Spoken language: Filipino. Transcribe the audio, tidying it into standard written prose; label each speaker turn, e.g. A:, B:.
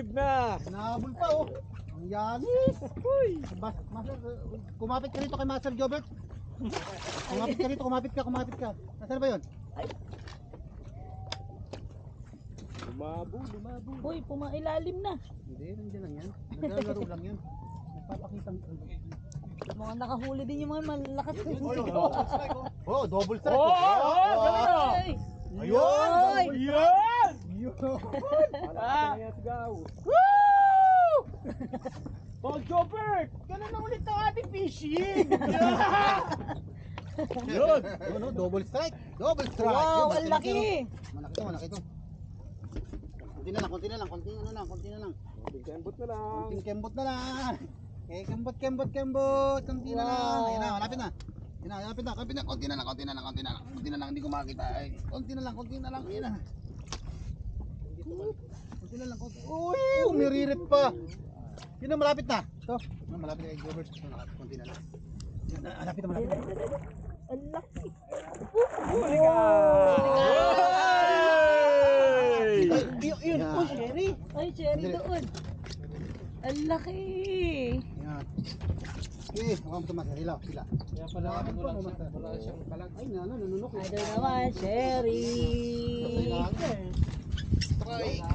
A: Aggressive na.
B: Nahabol pa oh. Ang yanis. Uy. Master, kumapit ka rito kay Master Jobert. Kumapit ka rito, kumapit ka. Nasaan ba yun?
A: Lumabo.
C: Uy, pumailalim na.
B: Hindi, nandiyan lang yan. Naglalaro lang yan. Nagpapakita.
C: Mga nakahuli din yung mga malalakas na
B: Oh, double strike.
C: Ay!
B: Ayun!
A: Yan! Woo! Paul Jobert! Ganun na ulit ang ating fishing!
B: Yun! Yun, double strike! Double strike!
C: Wow,
B: Yun,
C: ang laki!
B: Malaki to. Konti na lang.
A: Konting kembot na lang.
B: Konting kembot na lang. Eh, kembot. Konti na lang.
C: Wow.
B: Ayan na, malapit na. Konti na lang. Hindi ko makita. Ay, konti na lang. Ayan na. Konti na lang. Uy, umiririt pa. Yun na, malapit na. Ito. Malapit na kay Gilbert. Konti na lang. Yan, malapit na.
C: Ang laki!
A: Huli ka!
B: Yun. Oh, Sherry.
C: Ay, cherry doon! Ang laki!
B: Yan. Eh, huwag mo sila.
A: Kaya pala wala siyang kalag.
B: Ay, nanunok.
C: Ano naman, cherry!
B: Try.